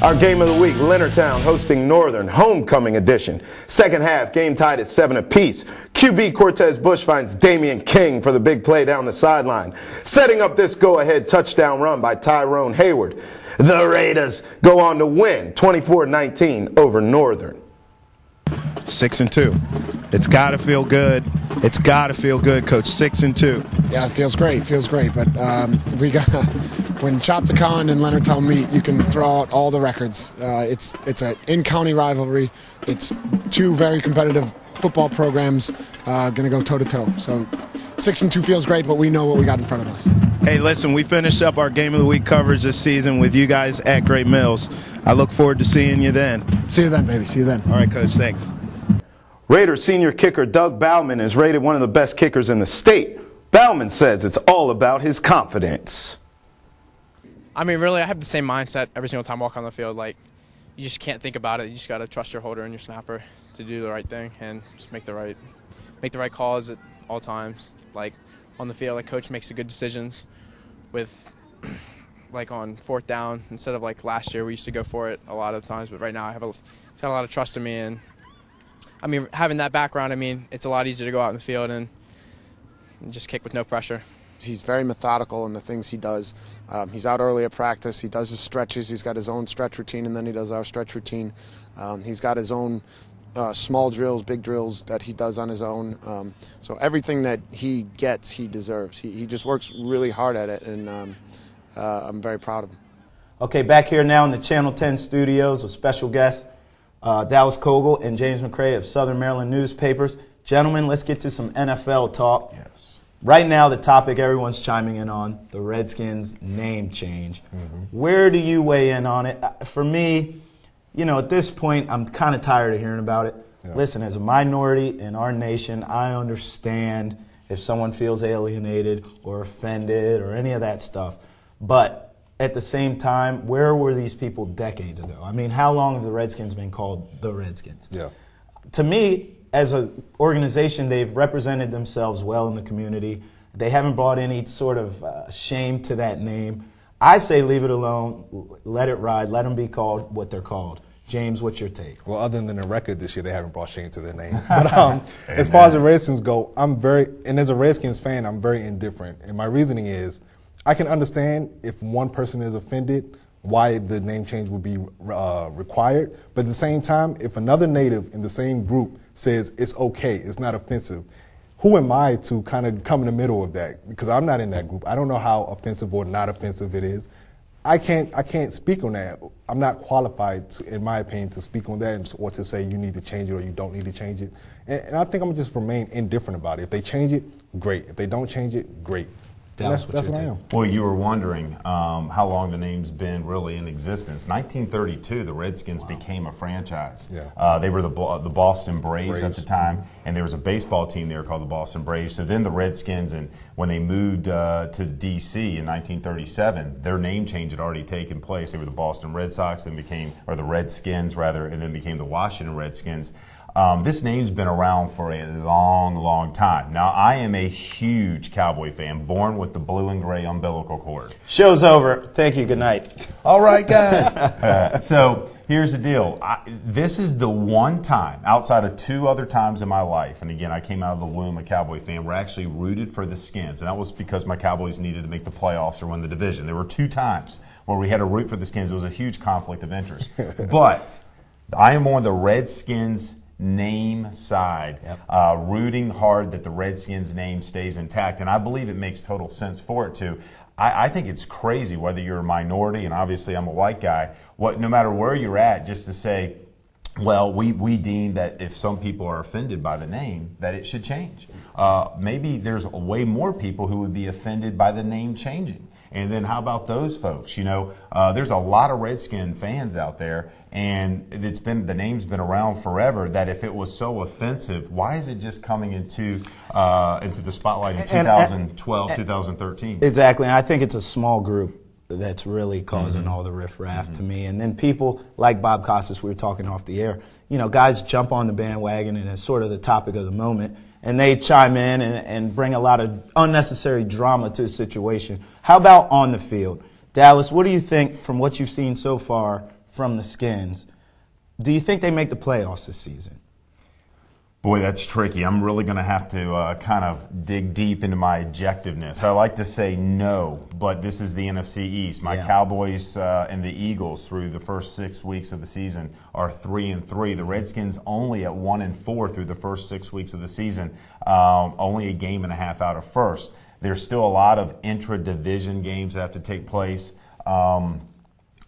Our game of the week, LEONARDTOWN hosting Northern, homecoming edition. Second half, game tied at 7 apiece. QB Cortez Bush finds Damian King for the big play down the sideline, setting up this go-ahead touchdown run by Tyrone Hayward. The Raiders go on to win 24-19 over Northern. 6-2. It's got to feel good. It's got to feel good, Coach. 6-2. Yeah, it feels great. Feels great. But we got when Chopticon and Leonardtown meet, you can throw out all the records. It's an in-county rivalry. It's two very competitive football programs going to go toe-to-toe. So 6-2 feels great, but we know what we got in front of us. Hey, listen, we finished up our Game of the Week coverage this season with you guys at Great Mills. I look forward to seeing you then. See you then, baby. See you then. All right, Coach. Thanks. Raiders senior kicker Doug Bauman is rated one of the best kickers in the state. Bauman says it's all about his confidence. I mean, really, I have the same mindset every single time I walk on the field. Like, you just can't think about it. You just got to trust your holder and your snapper to do the right thing and just make the right calls at all times. Like, on the field, like, coach makes the good decisions with, like, on fourth down instead of, like, last year we used to go for it a lot of times. But right now he's got a lot of trust in me. And, I mean, having that background, I mean, it's a lot easier to go out in the field and just kick with no pressure. He's very methodical in the things he does. He's out early at practice. He does his stretches. He's got his own stretch routine, and then he does our stretch routine. He's got his own small drills, big drills that he does on his own. So everything that he gets, he deserves. He just works really hard at it, and I'm very proud of him. Okay, back here now in the Channel 10 studios with special guests, Dallas COGLE and James McCRAY of Southern Maryland newspapers. Gentlemen, let's get to some NFL talk. Yes. Right now, the topic everyone's chiming in on, the Redskins name change. Where do you weigh in on it? For me, you know, at this point, I'm kind of tired of hearing about it. Yeah. Listen, as a minority in our nation, I understand if someone feels alienated or offended or any of that stuff. But at the same time, where were these people decades ago? I mean, how long have the Redskins been called the Redskins? Yeah. To me, as an organization, they've represented themselves well in the community. They haven't brought any sort of shame to that name. I say leave it alone, let it ride, let them be called what they're called. James, what's your take? Well, other than the record this year, they haven't brought shame to their name. But as far as the Redskins go, and as a Redskins fan, I'm very indifferent. And my reasoning is, I can understand if one person is offended, why the name change would be required. But at the same time, if another native in the same group says it's okay, it's not offensive, who am I to kind of come in the middle of that? Because I'm not in that group. I don't know how offensive or not offensive it is. I can't speak on that. I'm not qualified, in my opinion, to speak on that or to say you need to change it or you don't need to change it. And I think I'm going to just remain indifferent about it. If they change it, great. If they don't change it, great. Dallas, that's what I am. Well, you were wondering how long the name's been really in existence. 1932, the Redskins became a franchise. Yeah. They were the Boston Braves at the time, and there was a baseball team there called the Boston Braves. So then the Redskins, and when they moved to D.C. in 1937, their name change had already taken place. They were the Boston Red Sox, then or the Redskins rather, and then became the Washington Redskins. This name's been around for a long, long time. Now, I am a huge Cowboy fan, born with the blue and gray umbilical cord. Show's over. Thank you. Good night. All right, guys. So here's the deal. This is the one time, outside of two other times in my life, and again, I came out of the womb a Cowboy fan, where I actually rooted for the Skins, and that was because my Cowboys needed to make the playoffs or win the division. There were two times where we had to root for the Skins. It was a huge conflict of interest. But I am on the Redskins name side, rooting hard that the Redskins name stays intact, and I believe it makes total sense for it to. I think it's crazy whether you're a minority, and obviously I'm a white guy, no matter where you're at, just to say, well, we deem that if some people are offended by the name, that it should change. Maybe there's way more people who would be offended by the name changing. And then how about those folks? You know, there's a lot of Redskin fans out there, and the name's been around forever, that if it was so offensive, why is it just coming into the spotlight in 2012, 2013? Exactly. And I think it's a small group that's really causing all the riffraff to me. And then people like Bob Costas, we were talking off the air, you know, guys jump on the bandwagon and it's sort of the topic of the moment. And they chime in and bring a lot of unnecessary drama to the situation. How about on the field? Dallas, what do you think from what you've seen so far from the Skins. Do you think they make the playoffs this season? Boy, that's tricky. I'm really going to have to kind of dig deep into my objectiveness. I like to say no, but this is the NFC East. My Cowboys and the Eagles through the first 6 weeks of the season are 3-3. The Redskins only at 1-4 through the first 6 weeks of the season, only a game and a half out of first. There's still a lot of intra-division games that have to take place.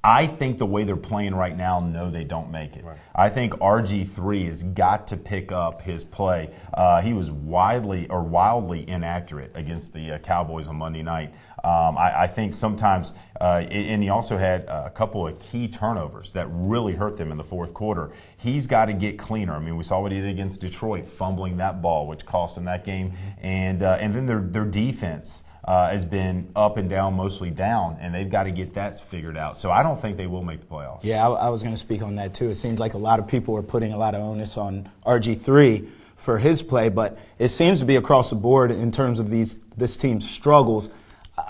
I think the way they're playing right now, no, they don't make it. Right. I think RG3 has got to pick up his play. He was wildly inaccurate against the Cowboys on Monday night. I think sometimes, and he also had a couple of key turnovers that really hurt them in the fourth quarter. He's got to get cleaner. I mean, we saw what he did against Detroit, fumbling that ball, which cost him that game. And then their defense has been up and down, mostly down, and they've got to get that figured out. So I don't think they will make the playoffs. Yeah, I was going to speak on that too. It seems like a lot of people are putting a lot of onus on RG3 for his play, but it seems to be across the board in terms of this team's struggles.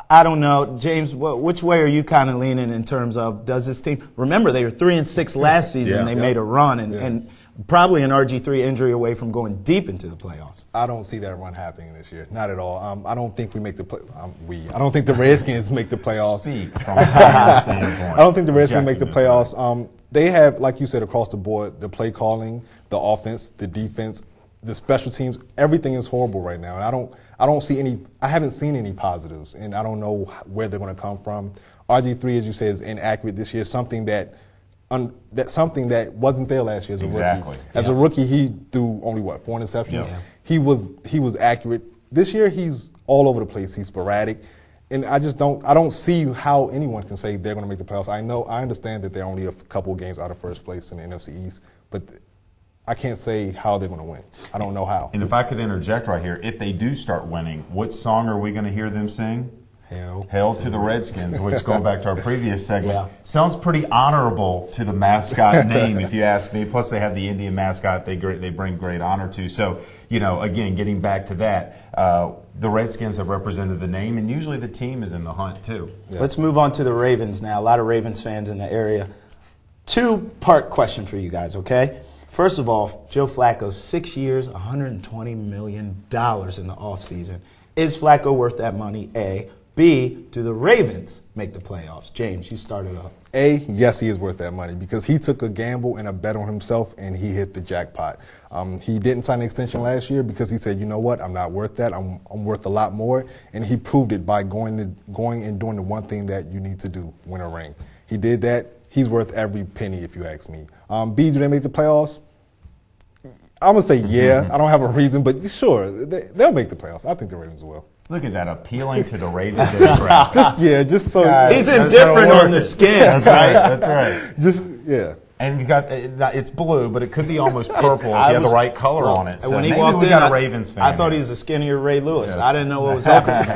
I don't know, James, which way are you kind of leaning in terms of does this team – remember, they were 3-6 last season. They made a run, and probably an RG3 injury away from going deep into the playoffs. I don't see that run happening this year. Not at all. I don't think we make the I don't think the Redskins make the playoffs. Speak from a standpoint. I don't think the Redskins make the playoffs. They have, like you said, across the board, the play calling, the offense, the defense, the special teams. Everything is horrible right now, and I don't see any. I haven't seen any positives, and I don't know where they're going to come from. RG3, as you said, is inaccurate this year. Something that wasn't there last year as a rookie. As a rookie, he threw only 4 interceptions. Yeah. He was accurate. This year, he's all over the place. He's sporadic, and I don't see how anyone can say they're going to make the playoffs. I understand that they're only a couple of games out of first place in the NFC East, but I can't say how they're going to win. I don't know how. And if I could interject right here, if they do start winning, what song are we going to hear them sing? Hail to the Redskins, which, going back to our previous segment, sounds pretty honorable to the mascot name, if you ask me. Plus, they have the Indian mascot they bring great honor to. So, again, getting back to that, the Redskins have represented the name, and usually the team is in the hunt, too. Yeah. Let's move on to the Ravens now. A lot of Ravens fans in the area. Two-part question for you guys, okay? First of all, Joe Flacco, 6 years, $120 million in the offseason. Is Flacco worth that money, A? B, do the Ravens make the playoffs? James, you started off. A, yes, he is worth that money because he took a gamble and a bet on himself, and he hit the jackpot. He didn't sign an extension last year because he said, you know what, I'm not worth that. I'm worth a lot more, and he proved it by going and doing the one thing that you need to do, win a ring. He did that. He's worth every penny, if you ask me. B, do they make the playoffs? I'm going to say yeah. I don't have a reason, but sure, they'll make the playoffs. I think the Ravens will. Look at that, appealing to the Ravens draft. just so he's indifferent on the skin. That's right. That's right. And you got it's blue, but it could be almost purple if you have the right color on it. So when he maybe walked we in, got a Ravens fan. I thought he was a skinnier Ray Lewis. Yes. I didn't know what was happening.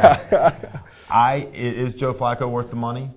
Is Joe Flacco worth the money?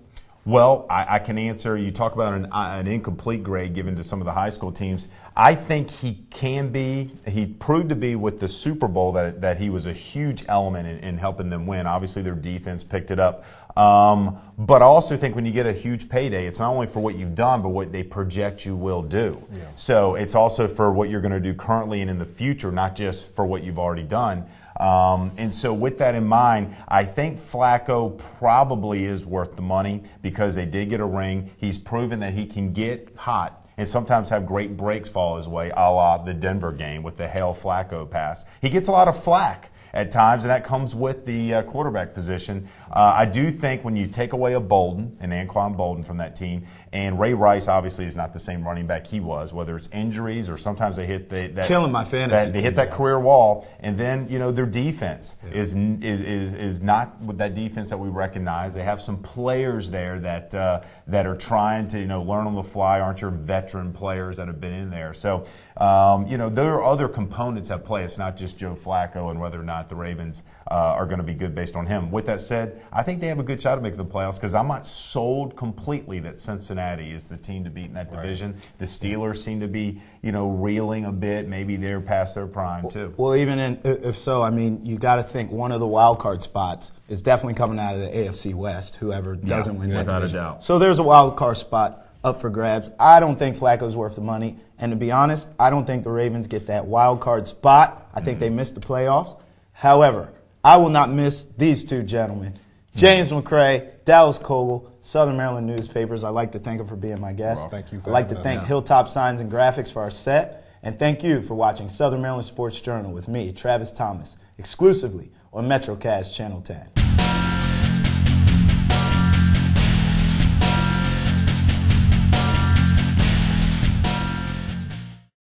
Well, I can answer. You talk about an incomplete grade given to some of the high school teams. I think he can be. He proved to be with the Super Bowl that he was a huge element in helping them win. Obviously, their defense picked it up. But I also think when you get a huge payday, it's not only for what you've done, but what they project you will do. Yeah. So it's also for what you're going to do currently and in the future, not just for what you've already done. And so with that in mind, I think Flacco probably is worth the money because they did get a ring. He's proven that he can get hot and sometimes have great breaks fall his way, a la the Denver game with the Hail Flacco pass. He gets a lot of flack at times, and that comes with the quarterback position. I do think when you take away an Anquan Bolden from that team, and Ray Rice obviously is not the same running back he was, whether it's injuries or sometimes they hit killing my fantasy. They hit that career wall, and then their defense is not with that defense that we recognize. They have some players there that are trying to learn on the fly, aren't your veteran players that have been in there. So there are other components at play. It's not just Joe Flacco and whether or not the Ravens are going to be good based on him. With that said, I think they have a good shot at making the playoffs because I'm not sold completely that Cincinnati is the team to beat in that division. The Steelers seem to be, reeling a bit. Maybe they're past their prime too. Well, if so, I mean, you got to think one of the wild card spots is definitely coming out of the AFC West. Whoever doesn't win that division. Without a doubt. So there's a wild card spot. up for grabs. I don't think Flacco's worth the money. And to be honest, I don't think the Ravens get that wild card spot. I think they missed the playoffs. However, I will not miss these two gentlemen. James McCRAY, Dallas COGLE, Southern Maryland newspapers. I'd like to thank him for being my guest. Well, thank you for I'd like to having us. thank Hilltop Signs and Graphics for our set. And thank you for watching Southern Maryland Sports Journal with me, Travis Thomas, exclusively on MetroCast Channel 10.